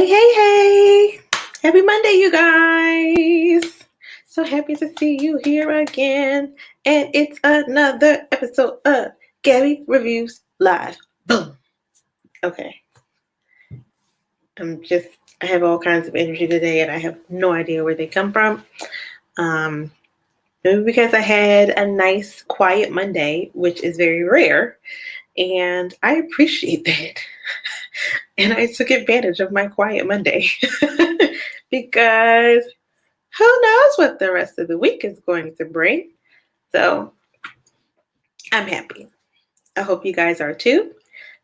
Hey, hey, hey. Happy Monday, you guys. So happy to see you here again. And it's another episode of Gabby Reviews Live. Boom. Okay. I have all kinds of energy today and I have no idea where they come from. Maybe because I had a nice quiet Monday, which is very rare. And I appreciate that. And I took advantage of my quiet Monday because who knows what the rest of the week is going to bring. So I'm happy. I hope you guys are too.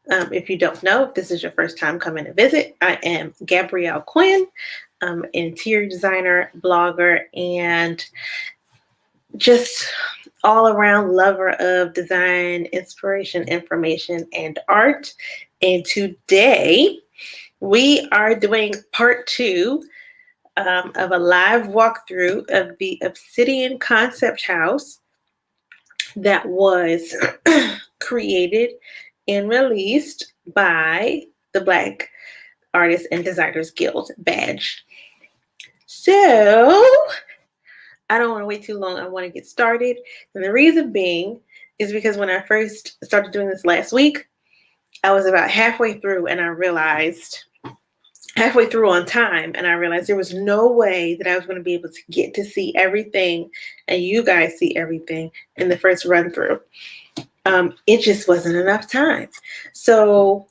If you don't know, if this is your first time coming to visit, I am Gabrielle Quinn, interior designer, blogger, and just all around lover of design, inspiration, information, and art. And today we are doing part 2 of a live walkthrough of the Obsidian concept house that was created and released by the Black Artists and Designers Guild badge. So I don't want to wait too long. I want to get started. And the reason being is because when I first started doing this last week, I was about halfway through and I realized halfway through on time, and I realized there was no way that I was going to be able to get to see everything and you guys see everything in the first run through. It just wasn't enough time. So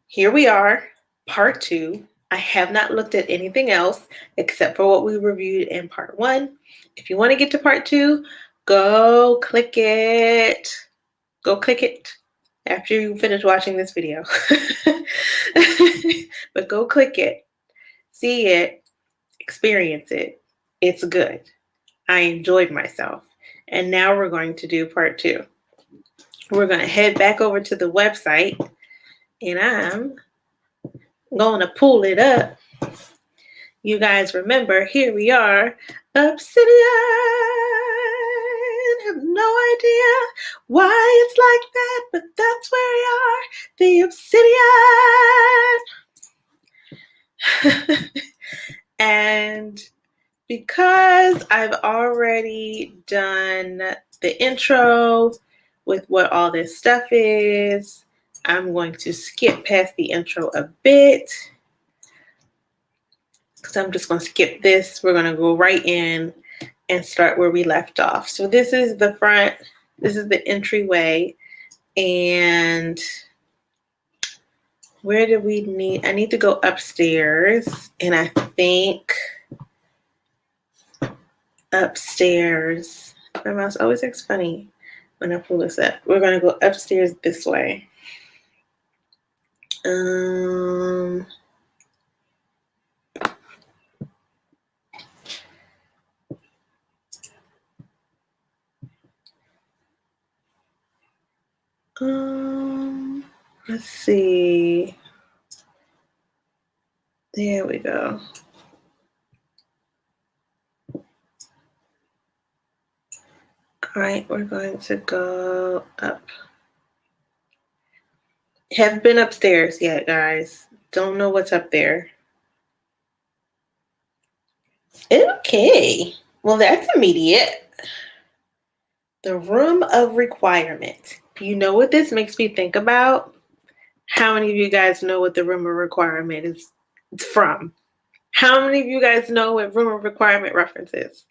here we are, part 2. I have not looked at anything else except for what we reviewed in part 1. If you want to get to part 2, go click it. Go click it after you finish watching this video. But go click it, see it, experience it. It's good. I enjoyed myself. And now we're going to do part 2. We're going to head back over to the website and I'm going to pull it up. You guys remember, here we are, Obsidian. Have no idea why it's like that, but that's where we are, the Obsidian. And because I've already done the intro with what all this stuff is, I'm going to skip past the intro a bit. So I'm just going to skip this. We're going to go right in and start where we left off. So this is the front. This is the entryway. And where do we need? I need to go upstairs. And I think upstairs. My mouse always acts funny when I pull this up. We're going to go upstairs this way. Let's see. There we go. All right, we're going to go up. Haven't been upstairs yet, guys. Don't know what's up there. Okay. Well, that's immediate. The room of requirement. You know what this makes me think about? How many of you guys know what the room of requirement is from? How many of you guys know what room of requirement references?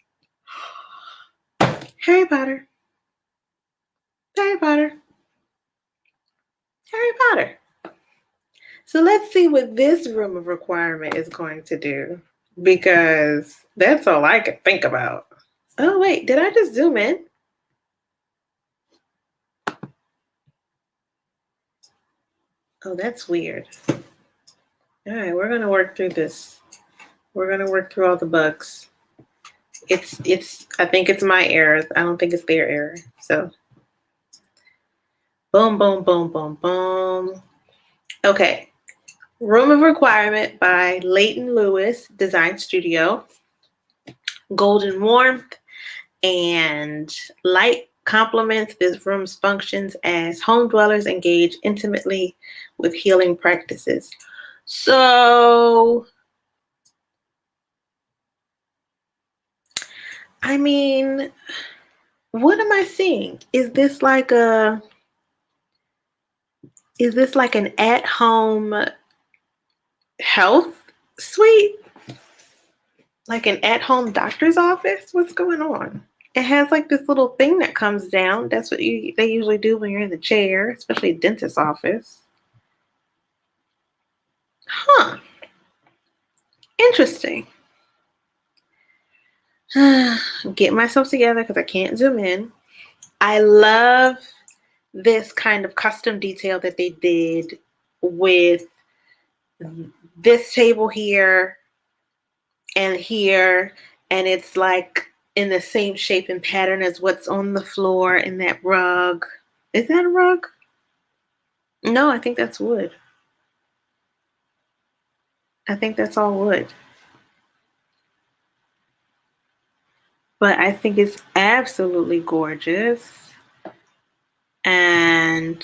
Harry Potter. Harry Potter. Harry Potter. So let's see what this room of requirement is going to do, because that's all I can think about. Oh, wait, did I just zoom in? Oh, that's weird. All right, we're going to work through this. We're going to work through all the bugs. I think it's my error. I don't think it's their error. So, boom, boom, boom, boom, boom. Okay. Room of Requirement by Leighton Lewis Design Studio. Golden warmth and light complements this room's functions as home dwellers engage intimately with healing practices. So, I mean, what am I seeing? Is this like an at-home health suite? Like an at-home doctor's office? What's going on? It has like this little thing that comes down. That's what they usually do when you're in the chair, especially a dentist's office. Huh. Interesting. Get myself together because I can't zoom in. I love this kind of custom detail that they did with this table here and here, and it's like in the same shape and pattern as what's on the floor in that rug. Is that a rug? No, I think that's wood. I think that's all wood. But I think it's absolutely gorgeous. And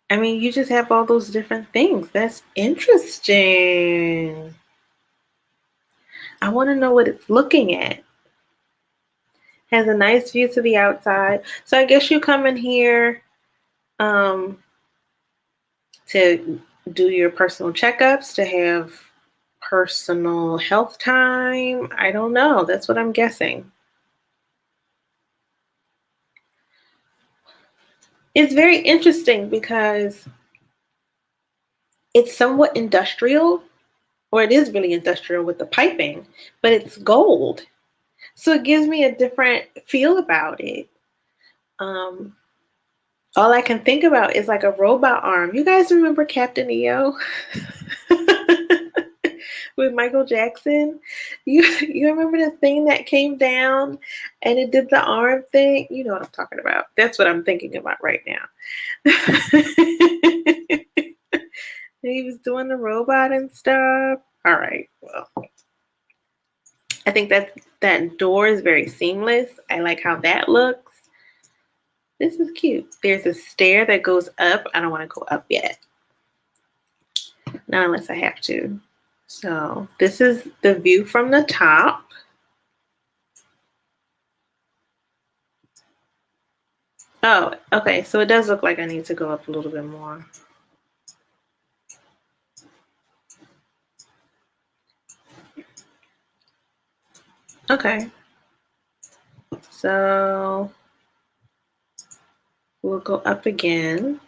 I mean, you just have all those different things. That's interesting. I want to know what it's looking at. Has a nice view to the outside. So I guess you come in here to do your personal checkups, to have personal health time. I don't know. That's what I'm guessing. It's very interesting because it's somewhat industrial, or it is really industrial with the piping, but it's gold. So it gives me a different feel about it. All I can think about is like a robot arm. You guys remember Captain EO with Michael Jackson? You remember the thing that came down and it did the arm thing? You know what I'm talking about. That's what I'm thinking about right now. He was doing the robot and stuff. All right, well, I think that door is very seamless. I like how that looks. This is cute. There's a stair that goes up. I don't want to go up yet. Not unless I have to. So this is the view from the top. Oh, okay. So it does look like I need to go up a little bit more. Okay. So we'll go up again.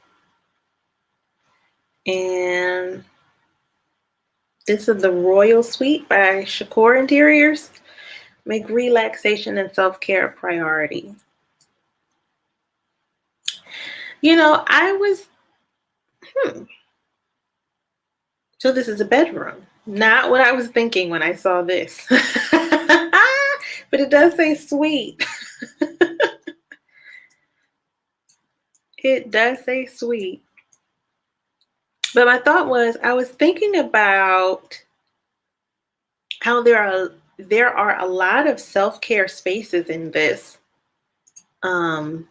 And this is the Royal Suite by Shakur Interiors. Make relaxation and self-care a priority. You know, so this is a bedroom. Not what I was thinking when I saw this. But it does say suite. It does say suite. But my thought was, I was thinking about how there are a lot of self-care spaces in this. And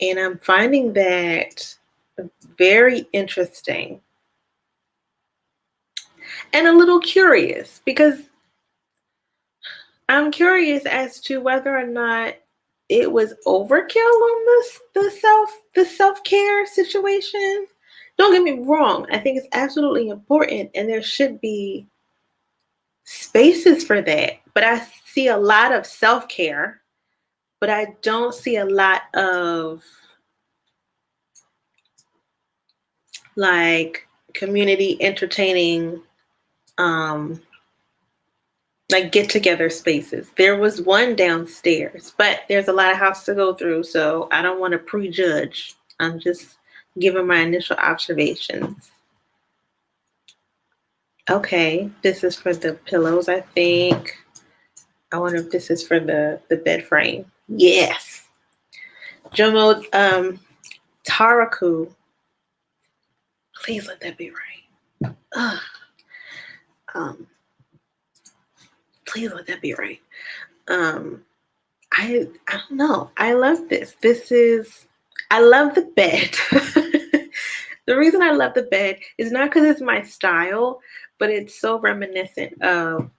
I'm finding that very interesting. And a little curious, because I'm curious as to whether or not it was overkill on the self-care situation. Don't get me wrong, I think it's absolutely important and there should be spaces for that. But I see a lot of self-care, but I don't see a lot of like community entertaining like get together spaces. There was one downstairs, but there's a lot of house to go through, so I don't want to prejudge. I'm just giving my initial observations. Okay, this is for the pillows, I think. I wonder if this is for the bed frame. Yes. Jomo Taraku. Please let that be right. Please let that be right. I don't know. I love this. I love the bed. The reason I love the bed is not because it's my style, but it's so reminiscent of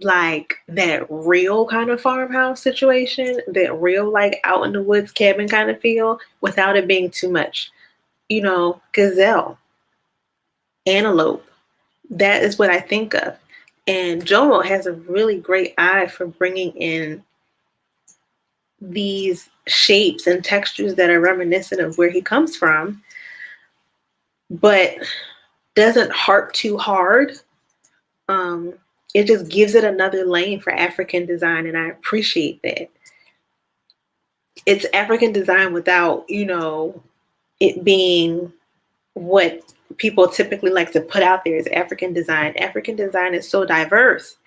like that real kind of farmhouse situation, that real like out in the woods cabin kind of feel without it being too much, gazelle, antelope. That is what I think of. And Jomo has a really great eye for bringing in these shapes and textures that are reminiscent of where he comes from, but doesn't harp too hard. It just gives it another lane for African design, and I appreciate that. It's African design without, it being what people typically like to put out there as African design. African design is so diverse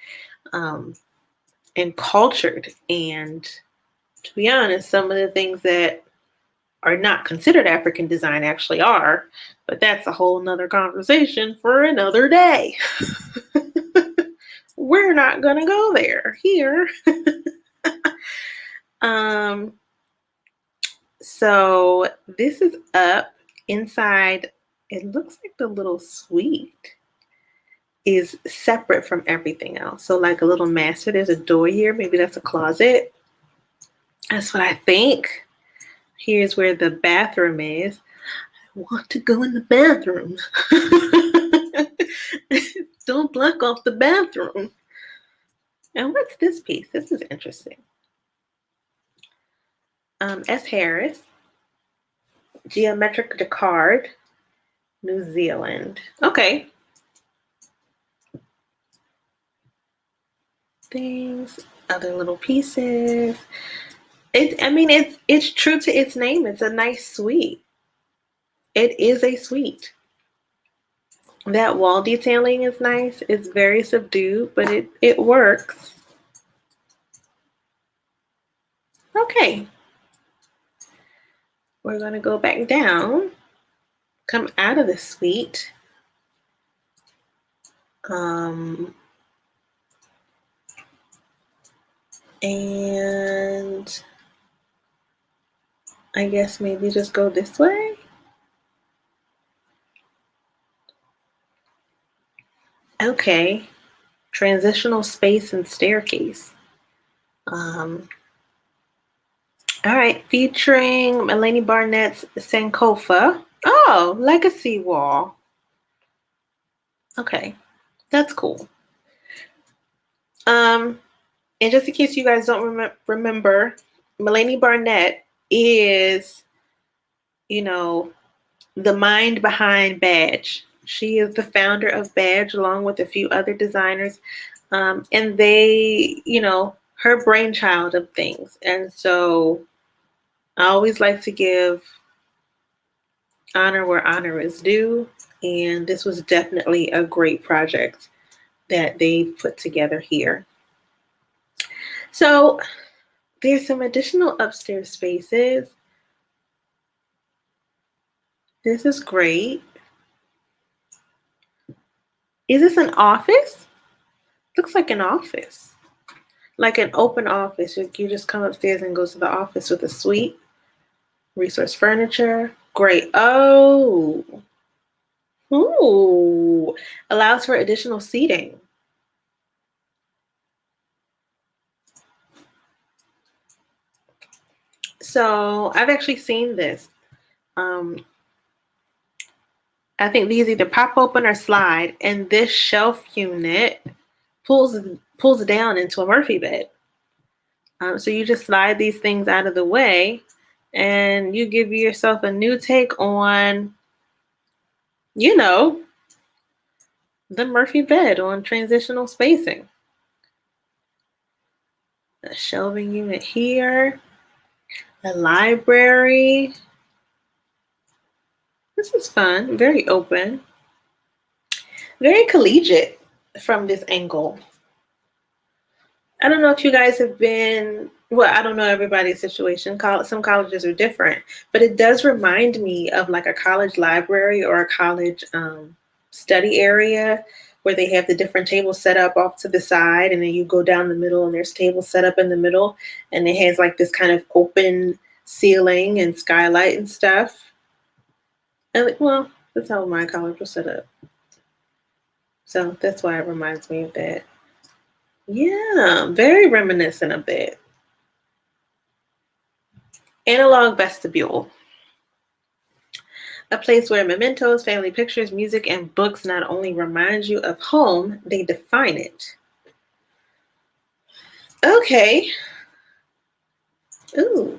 and cultured, and to be honest, some of the things that are not considered African design actually are, but that's a whole nother conversation for another day. We're not gonna go there here. So this is up inside. It looks like the little suite is separate from everything else. So like a little master, there's a door here. Maybe that's a closet. That's what I think. Here's where the bathroom is. I want to go in the bathroom. Don't block off the bathroom. And what's this piece? This is interesting. S. Harris, Geometric Jacquard, New Zealand. Okay. Things, other little pieces. It's true to its name. It's a nice suite. It is a suite. That wall detailing is nice. It's very subdued, but it works. Okay. We're going to go back down, come out of the suite. And I guess maybe just go this way. Okay. Transitional space and staircase. All right, featuring Melanie Barnett's Sankofa. Oh, legacy wall. Okay, that's cool. And just in case you guys don't remember, Melanie Barnett is, the mind behind Badge. She is the founder of Badge along with a few other designers. And they, her brainchild of things. And so I always like to give honor where honor is due. And this was definitely a great project that they've put together here. So there's some additional upstairs spaces. This is great. Is this an office? Looks like an office. Like an open office. You just come upstairs and go to the office with a suite. Resource furniture. Great. Oh. Ooh. Allows for additional seating. So I've actually seen this. I think these either pop open or slide, and this shelf unit pulls down into a Murphy bed. So you just slide these things out of the way, and you give yourself a new take on, the Murphy bed on transitional spacing. A shelving unit here, a library. This is fun, very open, very collegiate from this angle. I don't know if you guys have been, I don't know everybody's situation. Some colleges are different, but it does remind me of like a college library or a college study area where they have the different tables set up off to the side, and then you go down the middle and there's tables set up in the middle, and it has like this kind of open ceiling and skylight and stuff. And, well, that's how my college was set up. So that's why it reminds me of that. Yeah, very reminiscent a bit. Analog vestibule. A place where mementos, family pictures, music, and books not only remind you of home, they define it. Okay. Ooh.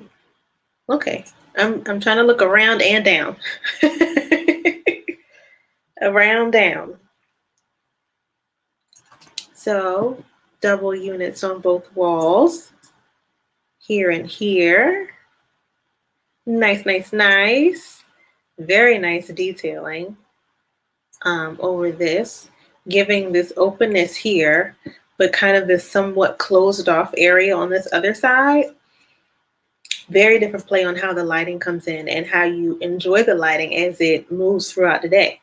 Okay. I'm trying to look around and down. Around down. So double units on both walls. Here and here. Nice, nice, nice. Very nice detailing over this, giving this openness here, but kind of this somewhat closed off area on this other side. Very different play on how the lighting comes in and how you enjoy the lighting as it moves throughout the day.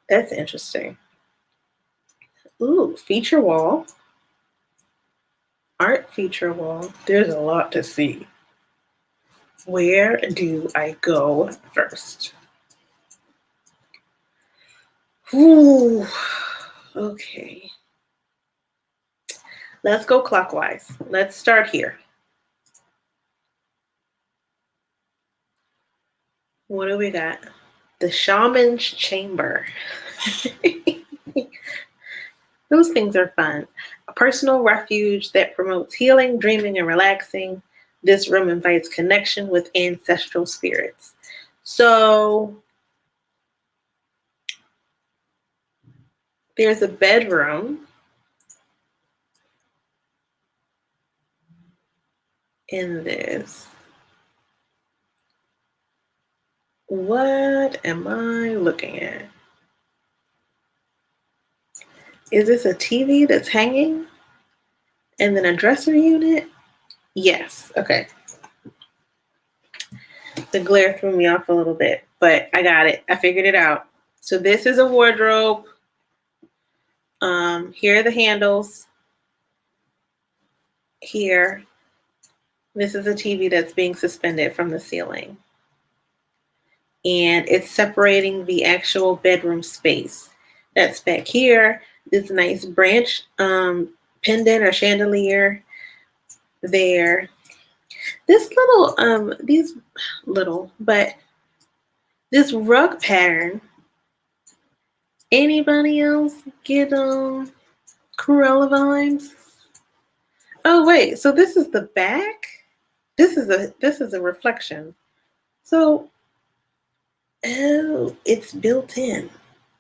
That's interesting. Ooh, feature wall. Art feature wall. There's a lot to see. Where do I go first? Ooh, okay. Let's go clockwise. Let's start here. What do we got? The shaman's chamber. Those things are fun. A personal refuge that promotes healing, dreaming, and relaxing. This room invites connection with ancestral spirits. So there's a bedroom in this. What am I looking at? Is this a TV that's hanging? And then a dresser unit? Yes. Okay. The glare threw me off a little bit, but I got it. I figured it out. So this is a wardrobe. Here are the handles. Here. This is a TV that's being suspended from the ceiling. And it's separating the actual bedroom space. That's back here. This nice branch pendant or chandelier there. This this rug pattern. Anybody else get Cruella vibes? Oh wait, so this is the back? This is a reflection. So oh, it's built in.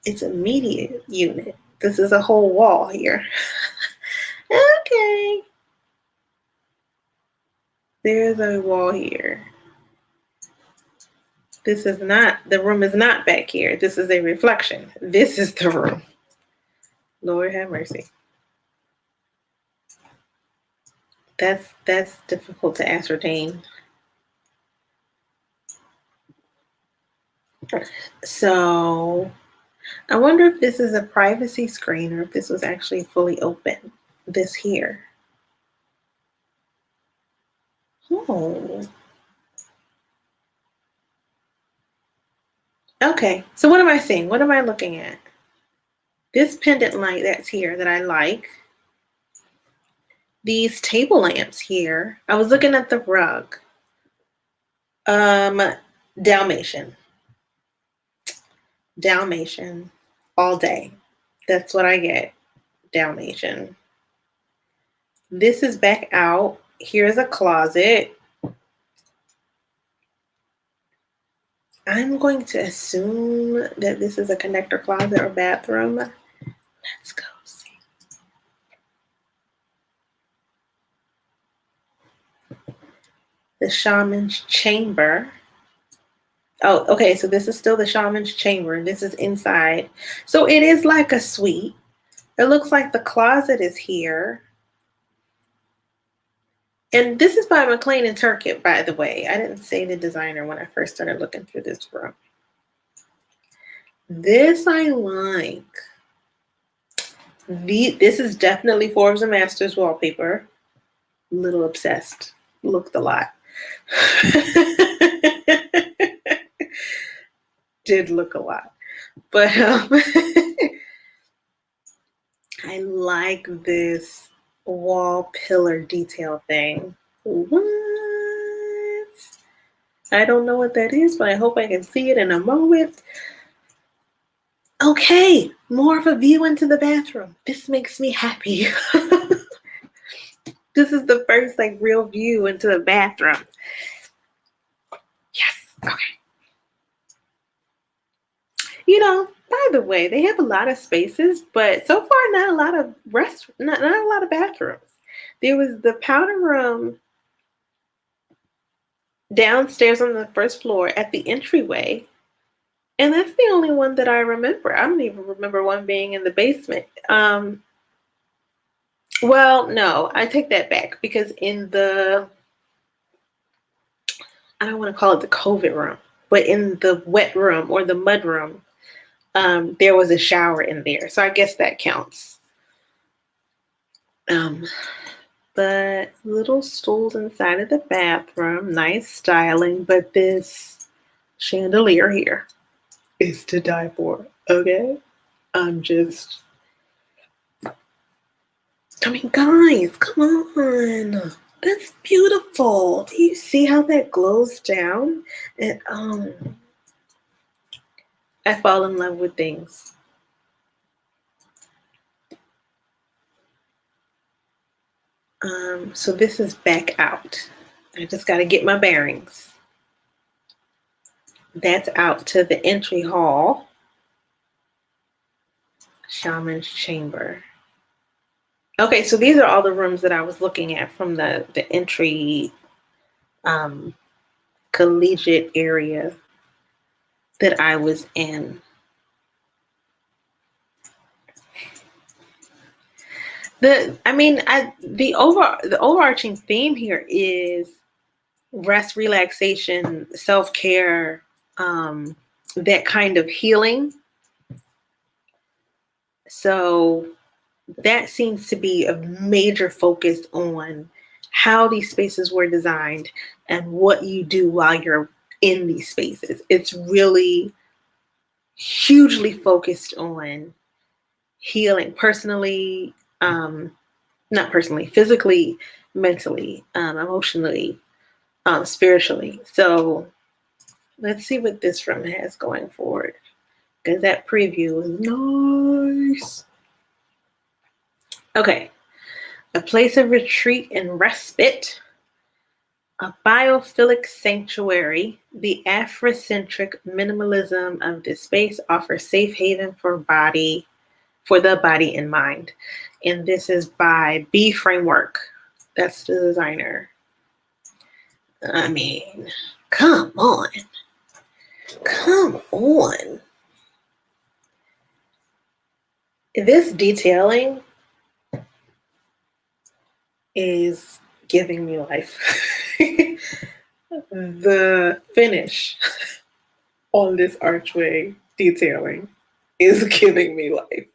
It's a media unit. This is a whole wall here. Okay. There's a wall here. The room is not back here. This is a reflection. This is the room. Lord have mercy. That's difficult to ascertain. So I wonder if this is a privacy screen or if this was actually fully open. This here. Oh. Okay, so what am I seeing? What am I looking at? This pendant light that's here that I like. These table lamps here. I was looking at the rug. Dalmatian. Dalmatian all day. That's what I get. Dalmatian. This is back out. Here's a closet. I'm going to assume that this is a connector closet or bathroom. Let's go see. The shaman's chamber. Oh, okay. So this is still the shaman's chamber. This is inside. So it is like a suite. It looks like the closet is here. And this is by McLean and Turkett, by the way. I didn't say the designer when I first started looking through this room. This I like. This is definitely Forbes and Masters wallpaper. Little obsessed. Looked a lot. did look a lot. But I like this wall pillar detail thing. What? I don't know what that is, but I hope I can see it in a moment. Okay, more of a view into the bathroom. This makes me happy. This is the first like real view into the bathroom. Yes, okay. You know, by the way, they have a lot of spaces, but so far not a lot of not a lot of bathrooms. There was the powder room downstairs on the first floor at the entryway, and that's the only one that I remember. I don't even remember one being in the basement. Well, no, I take that back because in the, I don't want to call it the COVID room, but in the wet room or the mud room, there was a shower in there. So I guess that counts. But little stools inside of the bathroom, nice styling, but this chandelier here is to die for, okay? I mean, guys, come on. That's beautiful. Do you see how that glows down? And I fall in love with things. So this is back out. I just got to get my bearings. That's out to the entry hall. Shaman's chamber. Okay, so these are all the rooms that I was looking at from the entry collegiate area that I was in. The overarching theme here is rest, relaxation, self-care, that kind of healing. So that seems to be a major focus on how these spaces were designed and what you do while you're in these spaces. It's really hugely focused on healing personally, not personally, physically, mentally, emotionally, spiritually. So let's see what this room has going forward, because that preview is nice. Okay, a place of retreat and respite, a biophilic sanctuary. The Afrocentric minimalism of this space offers safe haven for the body and mind. And this is by B Framework. That's the designer. I mean, come on. Come on. This detailing is giving me life. The finish on this archway detailing is giving me life.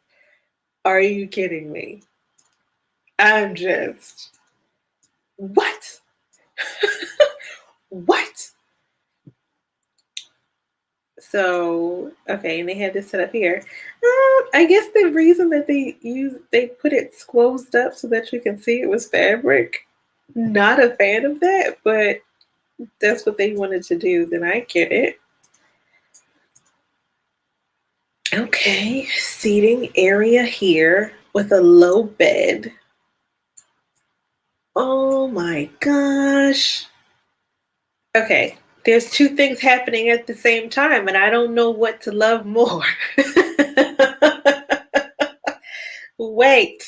Are you kidding me? I'm just, what? What? So, okay, and they had this set up here. I guess the reason that they put it squosed up so that you can see it was fabric. Not a fan of that, but that's what they wanted to do, then I get it. Okay, seating area here with a low bed. Oh my gosh. Okay, there's two things happening at the same time, and I don't know what to love more. Wait.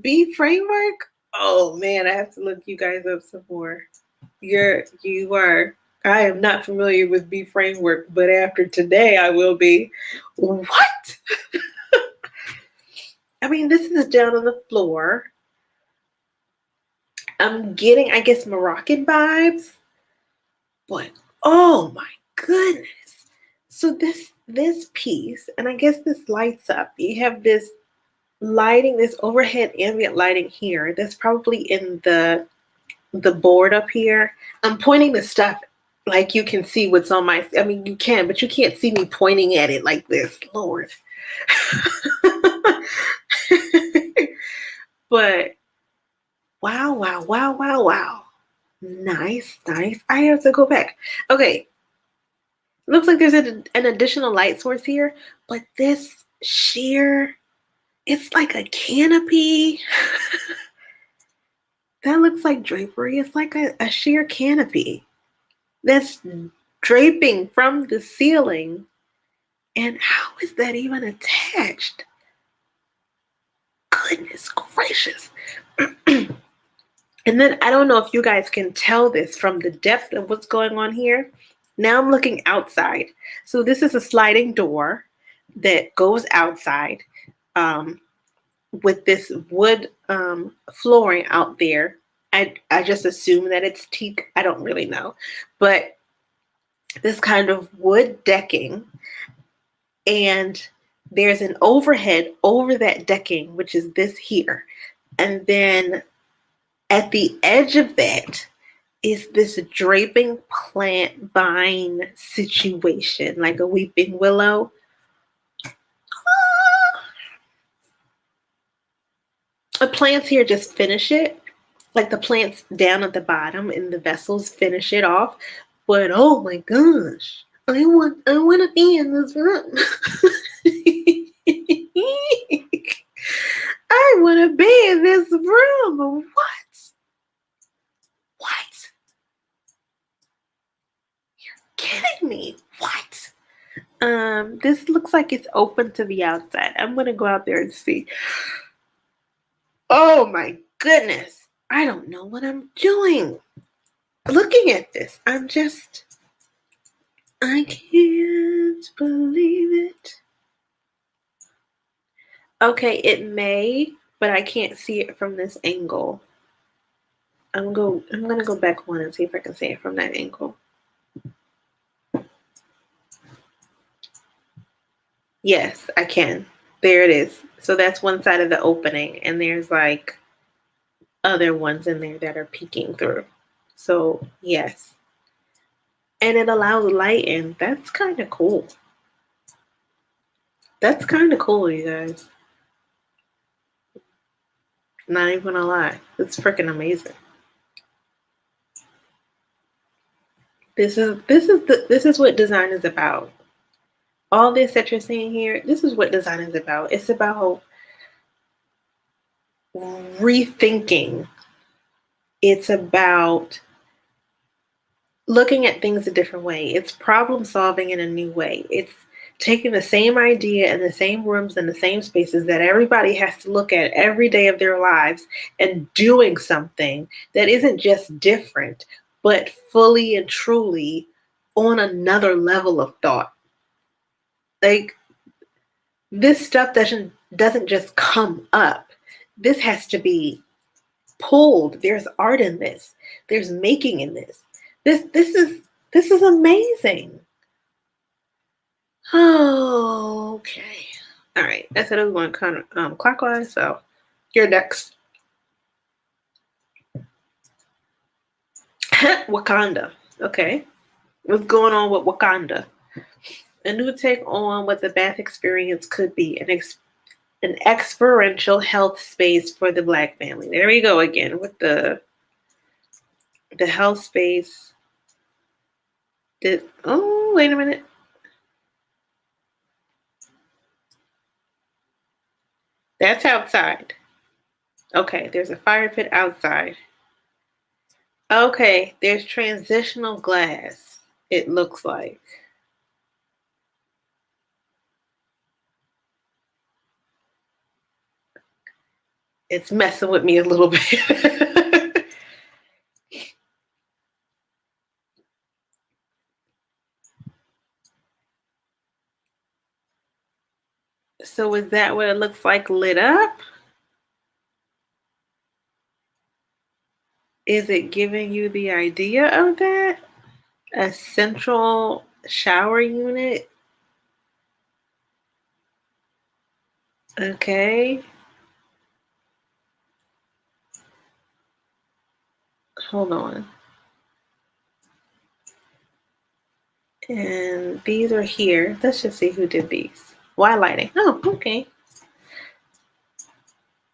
B Framework? Oh man, I have to look you guys up some more. You are. I am not familiar with B Framework, but after today I will be. What? I mean, this is down on the floor. I'm getting, I guess, Moroccan vibes. But oh my goodness. So this piece, and I guess this lights up. You have this lighting, this overhead ambient lighting here. That's probably in the board up here. I'm pointing the stuff like you can see what's on my, I mean, you can, but you can't see me pointing at it like this, Lord. But wow, wow, wow, wow, wow. Nice, nice. I have to go back. Okay. Looks like there's an additional light source here, but this sheer, it's like a canopy. That looks like drapery. It's like a sheer canopy that's draping from the ceiling. And how is that even attached? Goodness gracious. And then I don't know if you guys can tell this from the depth of what's going on here. Now I'm looking outside. So this is a sliding door that goes outside with this wood flooring out there. I just assume that it's teak. I don't really know. But this kind of wood decking, and there's an overhead over that decking, which is this here. And then at the edge of that is this draping plant vine situation, like a weeping willow. The plants here just finish it. Like the plants down at the bottom in the vessels finish it off. But oh my gosh, I want to be in this room. I want to be in this room. What? What? You're kidding me. What? This looks like it's open to the outside. I'm gonna go out there and see. Oh my goodness. I don't know what I'm doing. Looking at this, I can't believe it. Okay, it may, but I can't see it from this angle. I'm gonna go back one and see if I can see it from that angle. Yes, I can. There it is. So that's one side of the opening, and there's like other ones in there that are peeking through. So yes. And it allows light in. That's kind of cool. That's kind of cool, you guys. Not even gonna lie. It's freaking amazing. This is what design is about. All this that you're seeing here, this is what design is about. It's about rethinking. It's about looking at things a different way. It's problem solving in a new way. It's taking the same idea and the same rooms and the same spaces that everybody has to look at every day of their lives and doing something that isn't just different, but fully and truly on another level of thought. Like, this stuff doesn't just come up. This has to be pulled. There's art in this. There's making in this. This is amazing. Oh, okay. All right. I said I was going kind of clockwise, so you're next. Wakanda. Okay. What's going on with Wakanda? A new take on what the Bath experience could be. An experiential health space for the Black family. There we go again with the health space. Oh, wait a minute. That's outside. Okay, there's a fire pit outside. Okay, there's transitional glass, it looks like. It's messing with me a little bit. So is that what it looks like lit up? Is it giving you the idea of that? A central shower unit? Okay. Hold on. And these are here. Let's just see who did these. Why lighting? Oh, okay.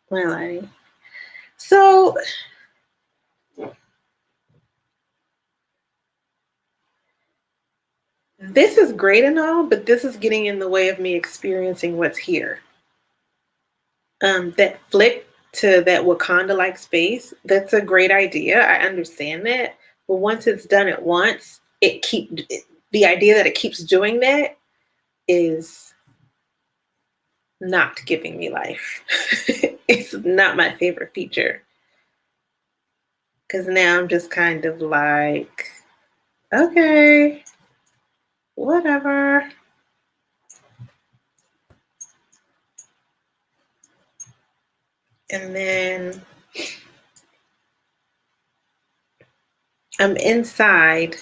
Why lighting? So this is great and all, but this is getting in the way of me experiencing what's here. That flick to that Wakanda-like space, that's a great idea. I understand that. But once it's done at once, the idea that it keeps doing that is not giving me life. It's not my favorite feature. Because now I'm just kind of like, okay, whatever. And then I'm inside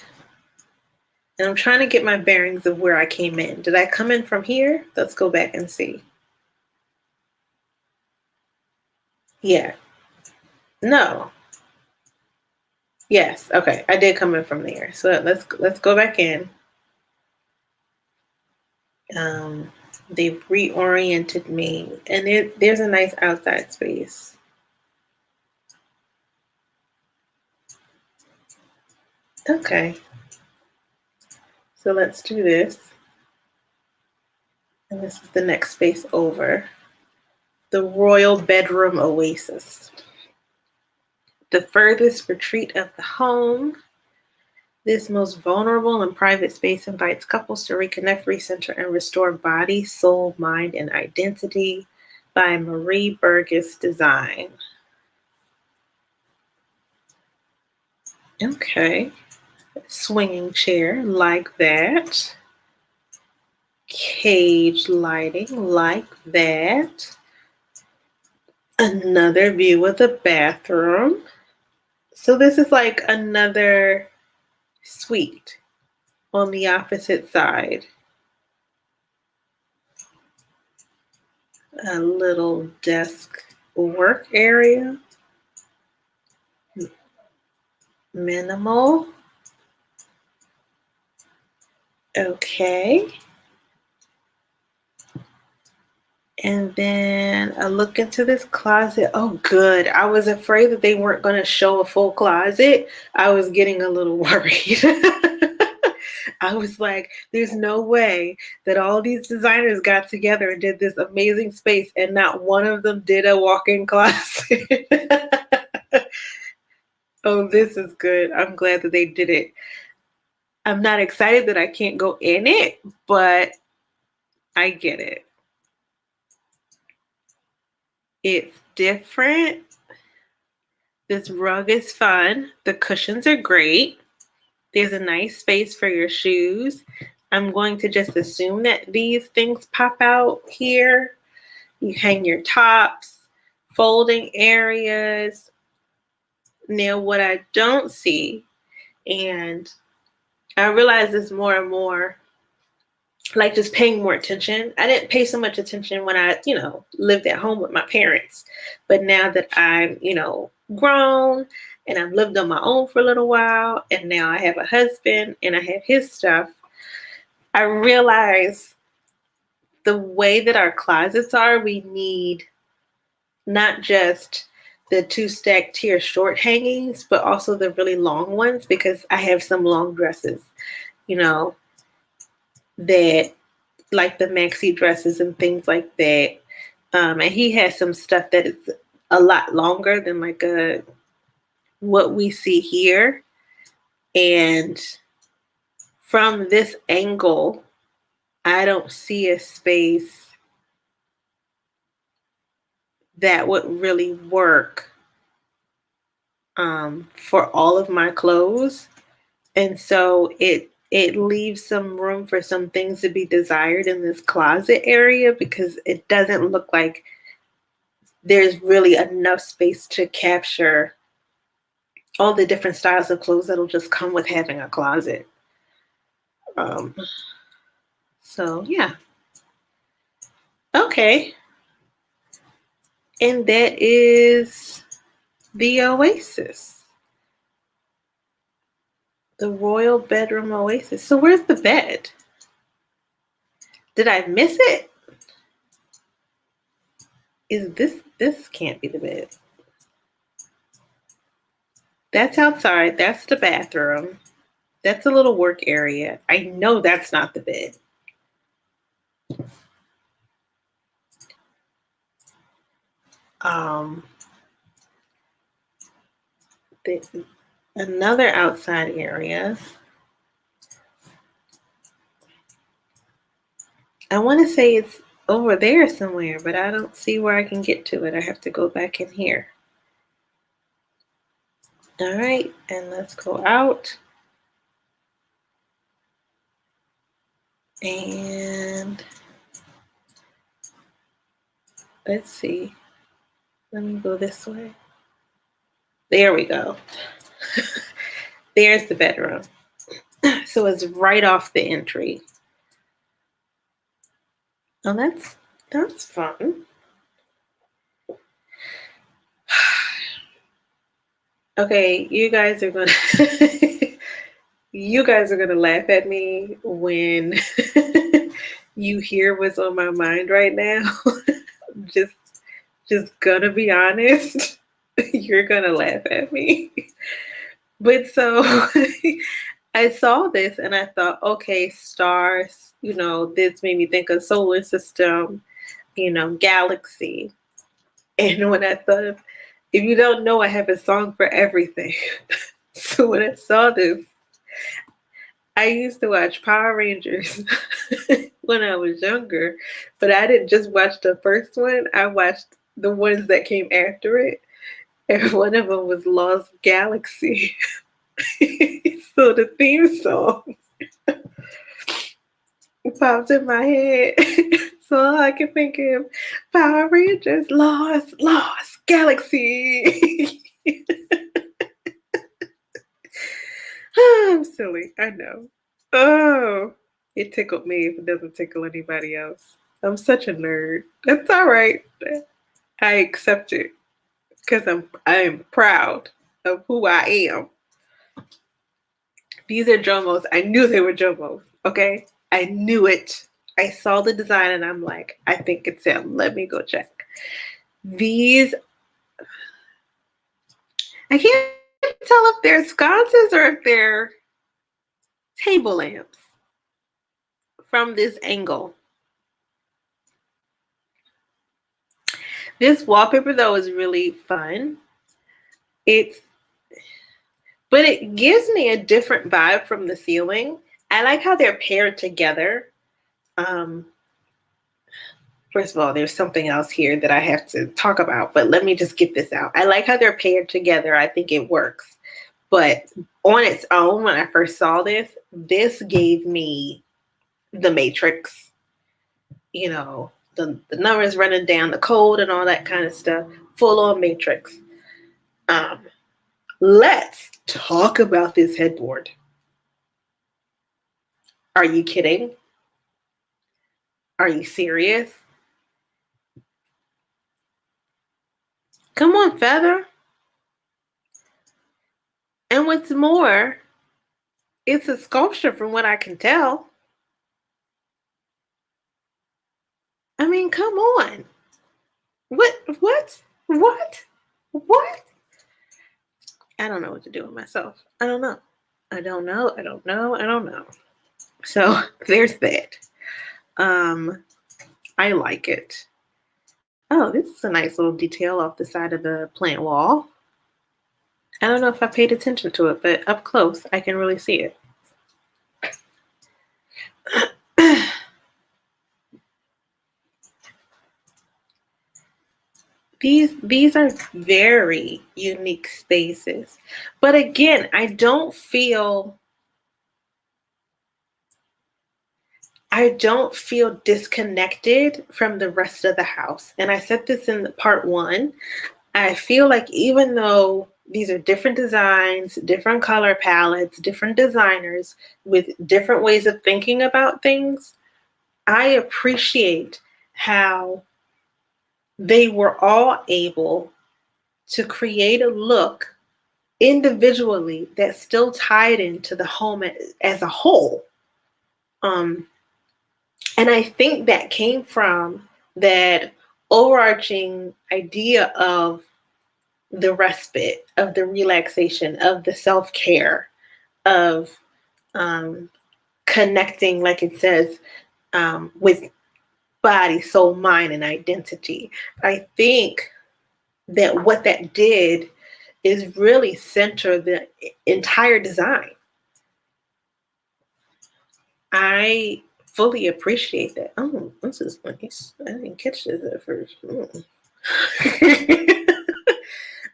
and I'm trying to get my bearings of where I came in. Did I come in from here? Let's go back and see. Yeah. No. Yes. Okay. I did come in from there. So let's go back in. They've reoriented me, and there's a nice outside space. Okay. So let's do this. And this is the next space over. The Royal Bedroom Oasis. The furthest retreat of the home. This most vulnerable and private space invites couples to reconnect, recenter, and restore body, soul, mind, and identity by Marie Burgess Design. Okay. Swinging chair like that. Cage lighting like that. Another view of the bathroom. So this is like another suite on the opposite side. A little desk work area. Minimal. Okay. And then I look into this closet. Oh, good. I was afraid that they weren't going to show a full closet. I was getting a little worried. I was like, there's no way that all these designers got together and did this amazing space and not one of them did a walk-in closet. Oh, this is good. I'm glad that they did it. I'm not excited that I can't go in it, but I get it. It's different. This rug is fun. The cushions are great. There's a nice space for your shoes. I'm going to just assume that these things pop out here. You hang your tops, folding areas. Now, what I don't see, and I realize this more and more, like just paying more attention. I didn't pay so much attention when I, lived at home with my parents. But now that I'm, grown and I've lived on my own for a little while, and now I have a husband and I have his stuff, I realize the way that our closets are, we need not just the 2 stacked tier short hangings, but also the really long ones, because I have some long dresses, that like the maxi dresses and things like that. And he has some stuff that is a lot longer than like what we see here. And from this angle, I don't see a space that would really work for all of my clothes. And so it leaves some room for some things to be desired in this closet area, because it doesn't look like there's really enough space to capture all the different styles of clothes that'll just come with having a closet. So yeah. Okay. And that is the Oasis. The Royal Bedroom Oasis. So where's the bed? Did I miss it? Is this can't be the bed. That's outside. That's the bathroom. That's a little work area. I know that's not the bed. Another outside area. I want to say it's over there somewhere, but I don't see where I can get to it. I have to go back in here. All right, and let's go out. And let's see. Let me go this way. There we go. There's the bedroom. So it's right off the entry. Oh, that's fun. Okay, you guys are gonna laugh at me when you hear what's on my mind right now. just gonna be honest. You're gonna laugh at me. But so I saw this and I thought, okay, stars, this made me think of solar system, galaxy. And when I thought, if you don't know, I have a song for everything. So when I saw this, I used to watch Power Rangers when I was younger, but I didn't just watch the first one. I watched the ones that came after it. And one of them was Lost Galaxy. So the theme song popped in my head. So all I can think of, Power Rangers, Lost Galaxy. I'm silly, I know. Oh, it tickled me if it doesn't tickle anybody else. I'm such a nerd. That's all right. I accept it because I am proud of who I am. These are Jomos. I knew they were Jomos, okay? I knew it. I saw the design and I'm like, I think it's him. Let me go check. These, I can't tell if they're sconces or if they're table lamps from this angle. This wallpaper though is really fun. But it gives me a different vibe from the ceiling. I like how they're paired together. First of all, there's something else here that I have to talk about, but let me just get this out. I like how they're paired together. I think it works. But on its own, when I first saw this gave me the Matrix, the numbers running down, the code and all that kind of stuff, full on Matrix. Let's talk about this headboard. Are you kidding? Are you serious? Come on, Feather. And what's more, it's a sculpture from what I can tell. I mean, come on. What? I don't know what to do with myself. I don't know. So there's that. I like it. Oh, this is a nice little detail off the side of the plant wall. I don't know if I paid attention to it, but up close, I can really see it. These are very unique spaces. But again, I don't feel disconnected from the rest of the house. And I said this in part 1. I feel like even though these are different designs, different color palettes, different designers with different ways of thinking about things, I appreciate how they were all able to create a look individually that's still tied into the home as a whole. And I think that came from that overarching idea of the respite, of the relaxation, of the self-care, of connecting, like it says, with body, soul, mind, and identity. I think that what that did is really center the entire design. I fully appreciate that. Oh, this is nice. I didn't catch this at first.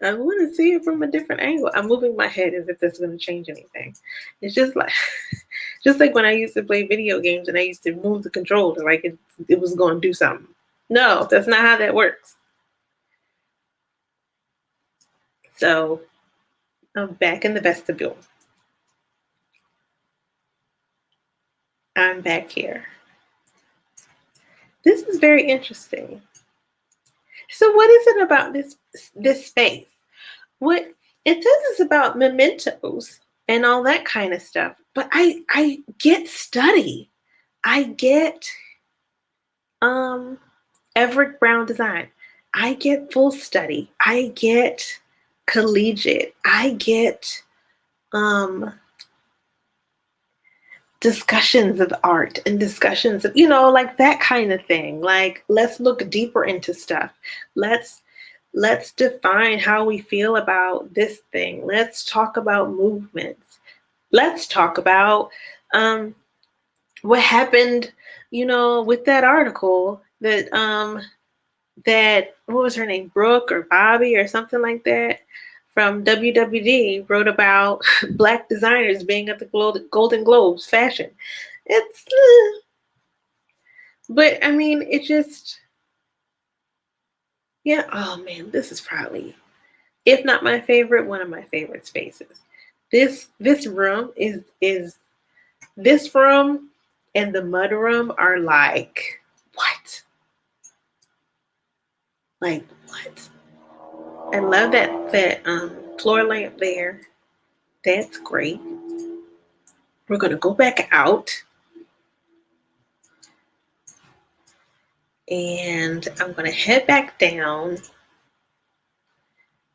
I want to see it from a different angle. I'm moving my head as if that's going to change anything. It's just like, just like when I used to play video games and I used to move the controller like it was going to do something. No, that's not how that works. So I'm back in the vestibule. I'm back here. This is very interesting. So what is it about this space? What it says is about mementos and all that kind of stuff. But I get study. I get Everett Brown design. I get full study. I get collegiate. I get discussions of art and discussions of, like that kind of thing. Like, let's look deeper into stuff. Let's define how we feel about this thing. Let's talk about movements. Let's talk about what happened, with that article that what was her name, Brooke or Bobby or something like that, from WWD wrote about Black designers being at the Golden Globes fashion. It's, but I mean, it just, yeah. Oh man, this is probably, if not my favorite, one of my favorite spaces. This room is this room and the mud room are like, what? Like what? I love that floor lamp there. That's great. We're gonna go back out. And I'm gonna head back down.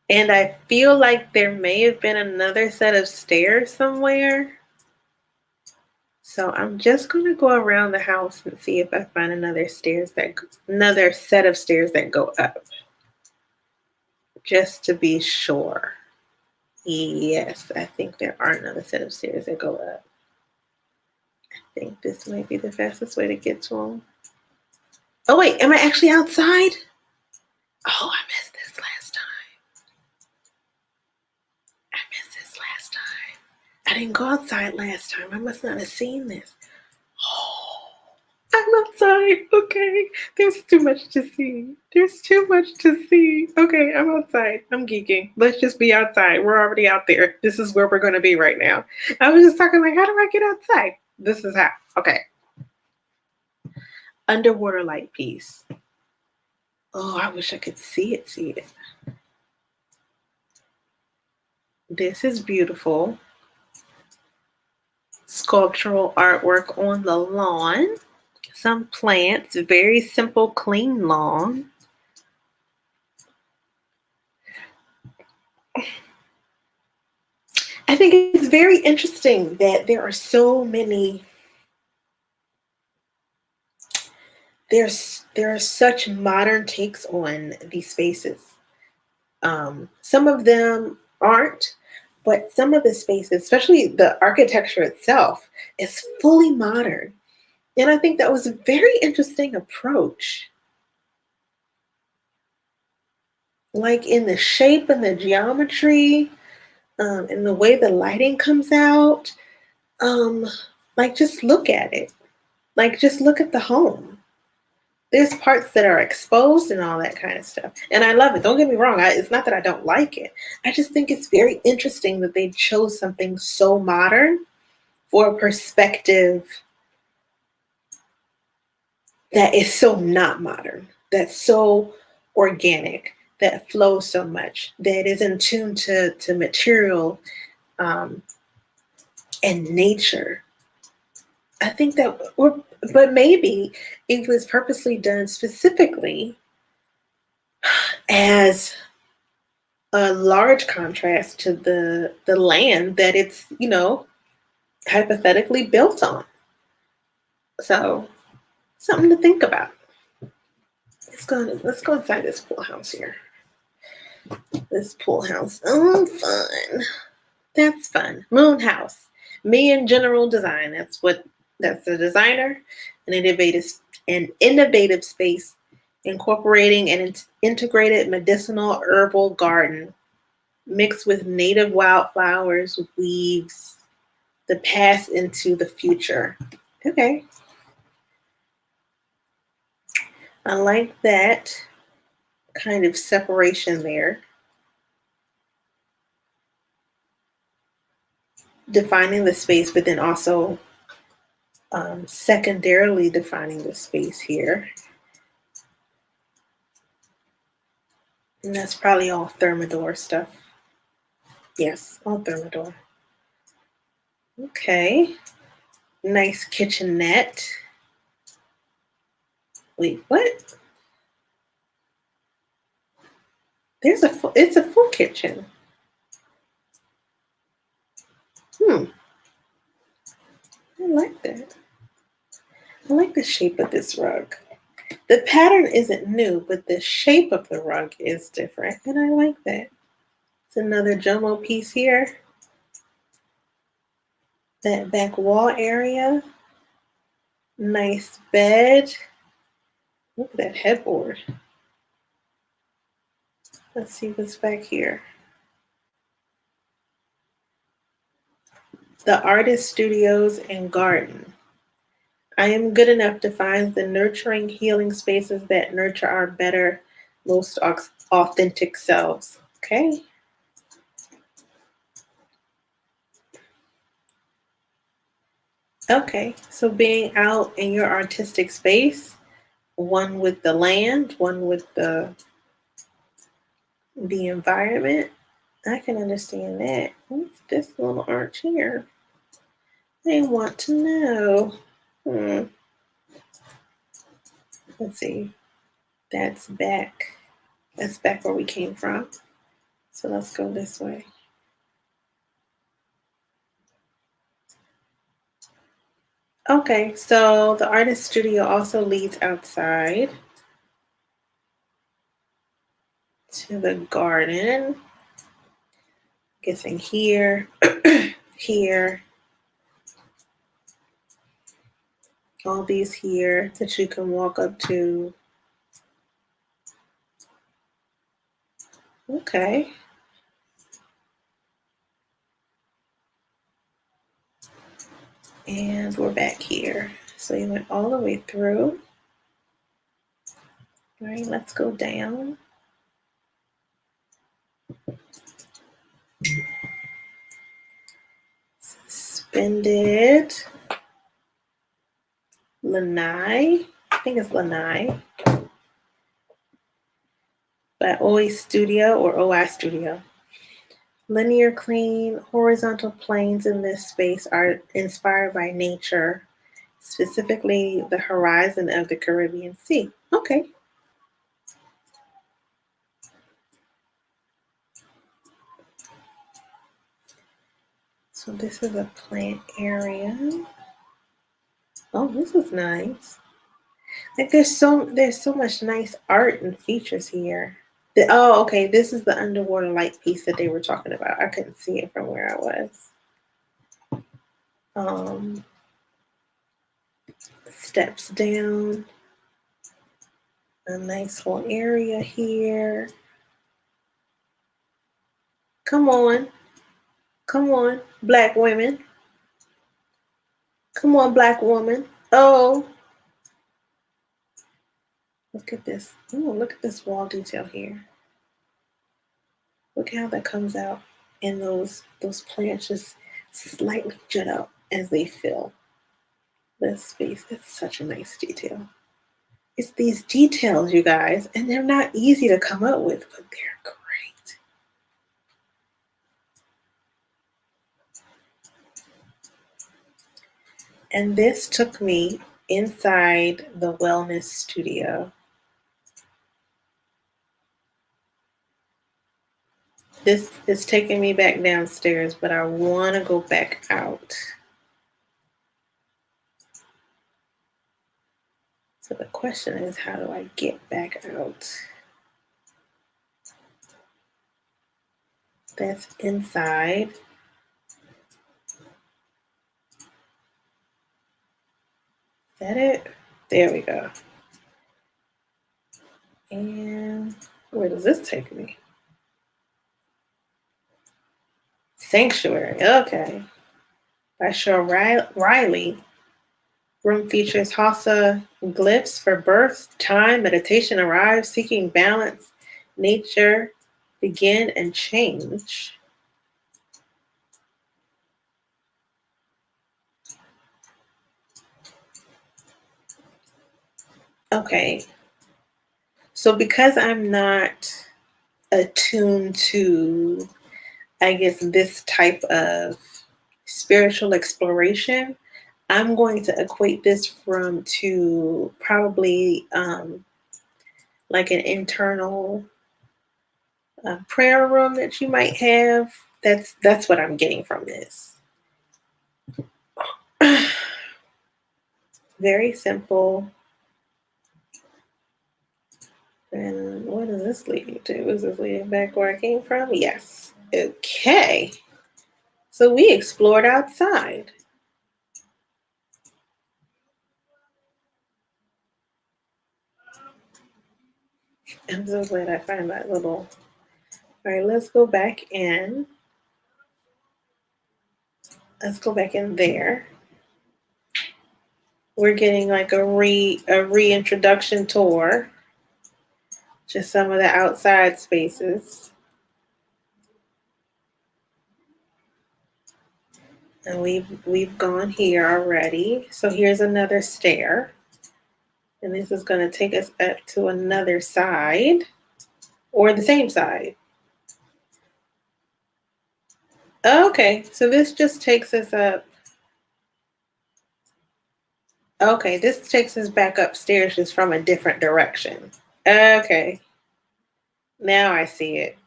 And I feel like there may have been another set of stairs somewhere. So I'm just gonna go around the house and see if I find another set of stairs that go up. Just to be sure. Yes, I think there are another set of stairs that go up. I think this might be the fastest way to get to them. Oh wait, am I actually outside? Oh, I missed this last time. I didn't go outside last time. I must not have seen this. Oh, I'm outside. Okay. There's too much to see. Okay, I'm outside. I'm geeking. Let's just be outside. We're already out there. This is where we're going to be right now. I was just talking like, how do I get outside? This is how. Okay. Underwater light piece. Oh, I wish I could see it. This is beautiful. Sculptural artwork on the lawn. Some plants. Very simple, clean lawn. I think it's very interesting that there are so many. There are such modern takes on these spaces. Some of them aren't, but some of the spaces, especially the architecture itself, is fully modern. And I think that was a very interesting approach. Like in the shape and the geometry, and the way the lighting comes out. Like just look at it. Like just look at the home. There's parts that are exposed and all that kind of stuff. And I love it. Don't get me wrong. It's not that I don't like it. I just think it's very interesting that they chose something so modern for a perspective that is so not modern, that's so organic, that flows so much, that is in tune to material and nature. I think that, but maybe it was purposely done specifically as a large contrast to the land that it's, hypothetically built on. So something to think about. Let's go inside this pool house here. This pool house. Oh, fun. That's fun. Moon house. Me and general design. That's the designer. An innovative space incorporating an integrated medicinal herbal garden mixed with native wildflowers, weaves the past into the future. Okay. I like that kind of separation there. Defining the space, but then also secondarily defining the space here. And that's probably all Thermidor stuff. Yes, all Thermidor. Okay. Nice kitchenette. Wait, what? It's a full kitchen. I like that. I like the shape of this rug. The pattern isn't new, but the shape of the rug is different, and I like that. It's another jumbo piece here. That back wall area. Nice bed. Look at that headboard. Let's see what's back here. The artist studios and garden. I am good enough to find the nurturing, healing spaces that nurture our better, most authentic selves. Okay. Okay, so being out in your artistic space, one with the land, one with the environment, I can understand that. What's this little arch here? I want to know. Let's see. That's back. That's back where we came from. So let's go this way. Okay, so the artist studio also leads outside to the garden. Guessing here, here, all these here that you can walk up to. Okay. And we're back here. So you went all the way through. All right, let's go down. Suspended Lanai. I think it's Lanai. By OI Studio or OI Studio. Linear, clean, horizontal planes in this space are inspired by nature, specifically the horizon of the Caribbean Sea. Okay. So this is a plant area. Oh, this is nice. Like there's so much nice art and features here. Okay. This is the underwater light piece that they were talking about. I couldn't see it from where I was. Steps down. A nice whole area here. Come on. Come on, Black women. Come on, Black woman. Oh. Look at this. Oh, look at this wall detail here. Look how that comes out. And those plants just slightly jut out as they fill the space. That's such a nice detail. It's these details, you guys, and they're not easy to come up with, but they're great. And this took me inside the wellness studio. This is taking me back downstairs, but I want to go back out. So the question is, how do I get back out? That's inside. Is that it? There we go. And where does this take me? Sanctuary. Okay. By Cheryl Riley. Room features Hausa glyphs for birth, time, meditation, arrive, seeking balance, nature, begin, and change. Okay. So because I'm not attuned to, I guess, this type of spiritual exploration, I'm going to equate this to probably like an internal prayer room that you might have. That's what I'm getting from this. Very simple. And what is this leading to? Is this leading back where I came from? Yes. Okay. So we explored outside. I'm so glad I found that little. All right, let's go back in. Let's go back in there. We're getting like a reintroduction tour. Just some of the outside spaces. And we've gone here already. So here's another stair. And this is going to take us up to another side or the same side. Okay, so this just takes us up. Okay, this takes us back upstairs just from a different direction. Okay, now I see it.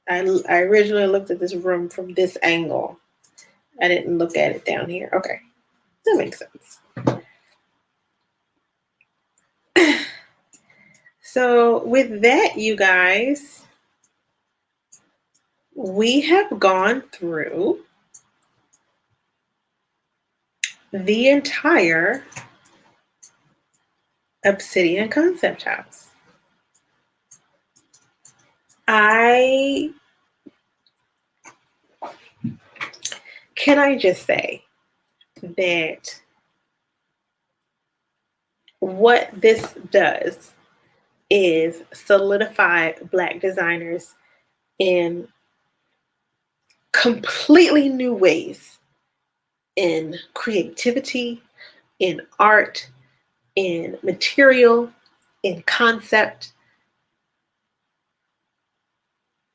I originally looked at this room from this angle. I didn't look at it down here. Okay, that makes sense. So with that, you guys, we have gone through the entire Obsidian Concept House. Can I just say that what this does is solidify Black designers in completely new ways in creativity, in art, in material, in concept.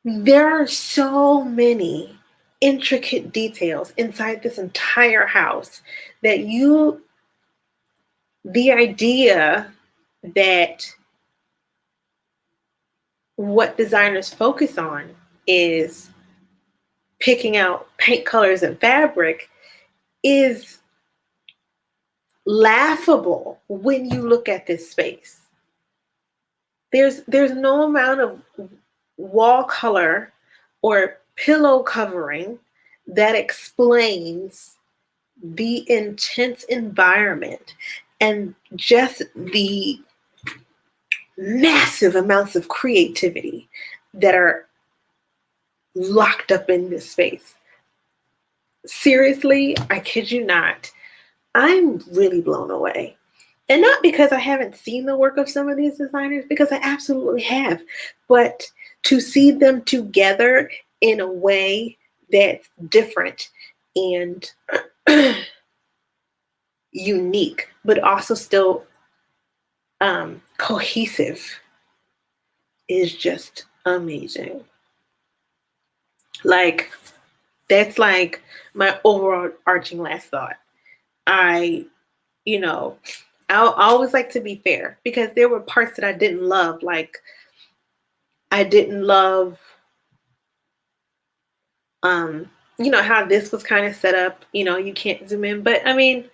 There are so many intricate details inside this entire house that the idea that what designers focus on is picking out paint colors and fabric is laughable when you look at this space. There's no amount of wall color or pillow covering that explains the intense environment and just the massive amounts of creativity that are locked up in this space. Seriously, I kid you not, I'm really blown away. And not because I haven't seen the work of some of these designers, because I absolutely have, but to see them together in a way that's different and unique, but also still cohesive is just amazing. Like, that's like my overarching last thought. I always like to be fair, because there were parts that I didn't love. Like, I didn't love, how this was kind of set up. You can't zoom in, but I mean,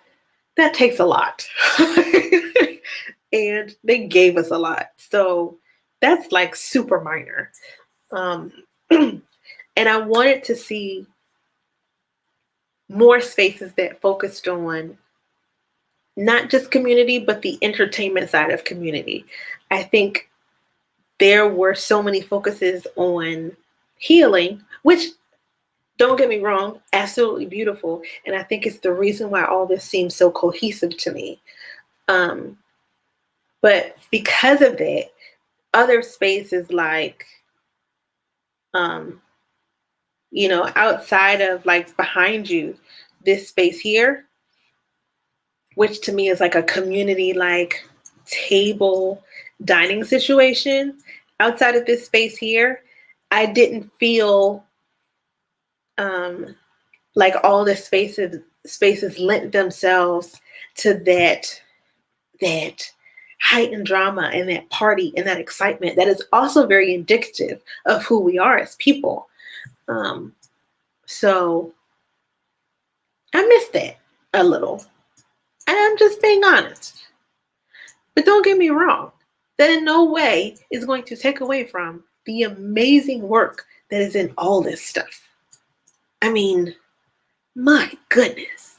that takes a lot. And they gave us a lot. So that's like super minor. And I wanted to see more spaces that focused on not just community, but the entertainment side of community. I think there were so many focuses on healing, which, don't get me wrong, absolutely beautiful. And I think it's the reason why all this seems so cohesive to me. But because of that, other spaces like, outside of, like, behind you, this space here, which to me is like a community, like, table dining situation. Outside of this space here, I didn't feel like all the spaces lent themselves to that heightened drama and that party and that excitement that is also very indicative of who we are as people. So I missed that a little. And I'm just being honest. But don't get me wrong, that in no way is going to take away from the amazing work that is in all this stuff. I mean, my goodness.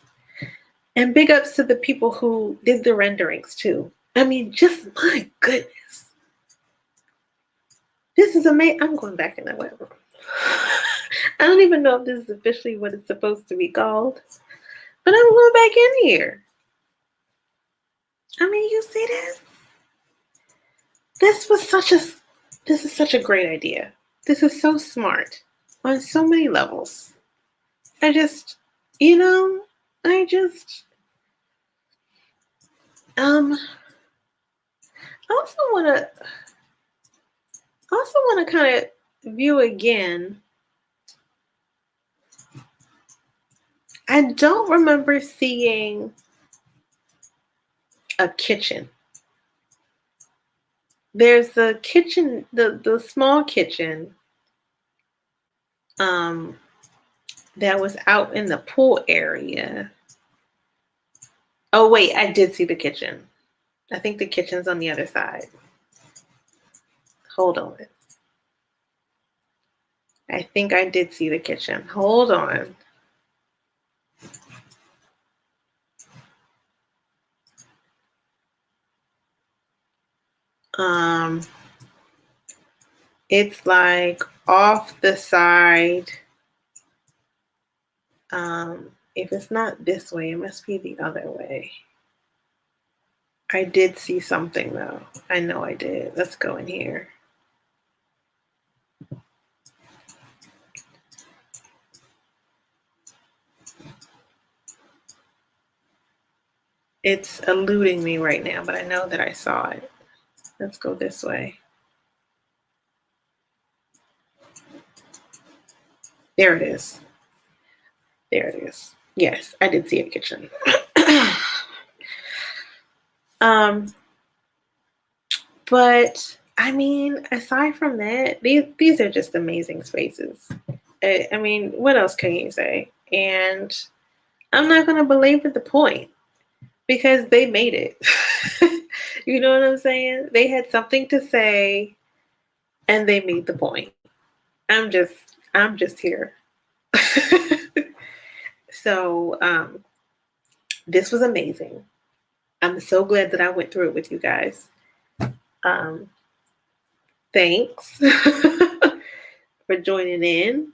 And big ups to the people who did the renderings too. I mean, just my goodness. This is amazing. I'm going back in that web room. I don't even know if this is officially what it's supposed to be called, but I'm going back in here. I mean, you see this? This is such a great idea. This is so smart on so many levels. I just I also want to kind of view again. I don't remember seeing a kitchen. There's a kitchen, the small kitchen that was out in the pool area. Oh wait, I did see the kitchen. I think the kitchen's on the other side. Hold on. I think I did see the kitchen. Hold on. It's like off the side. If it's not this way, it must be the other way. I did see something though. I know I did. Let's go in here. It's eluding me right now, but I know that I saw it. Let's go this way. There it is. There it is. Yes, I did see a kitchen. But I mean, aside from that, these are just amazing spaces. I mean, what else can you say? And I'm not going to belabor the point because they made it. You know what I'm saying? They had something to say and they made the point. I'm just here. So this was amazing. I'm so glad that I went through it with you guys. Thanks for joining in.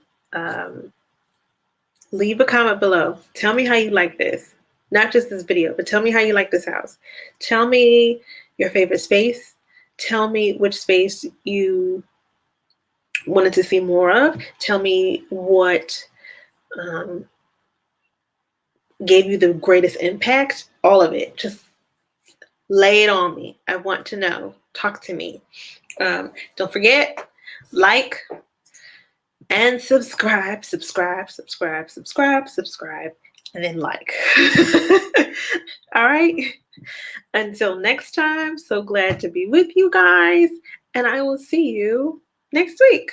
Leave a comment below. Tell me how you like this. Not just this video, but tell me how you like this house. Tell me your favorite space. Tell me which space you wanted to see more of. Tell me what gave you the greatest impact. All of it. Just Lay it on me. I want to know. Talk to me. Don't forget, like and subscribe, and then like. All right. Until next time, so glad to be with you guys, and I will see you next week.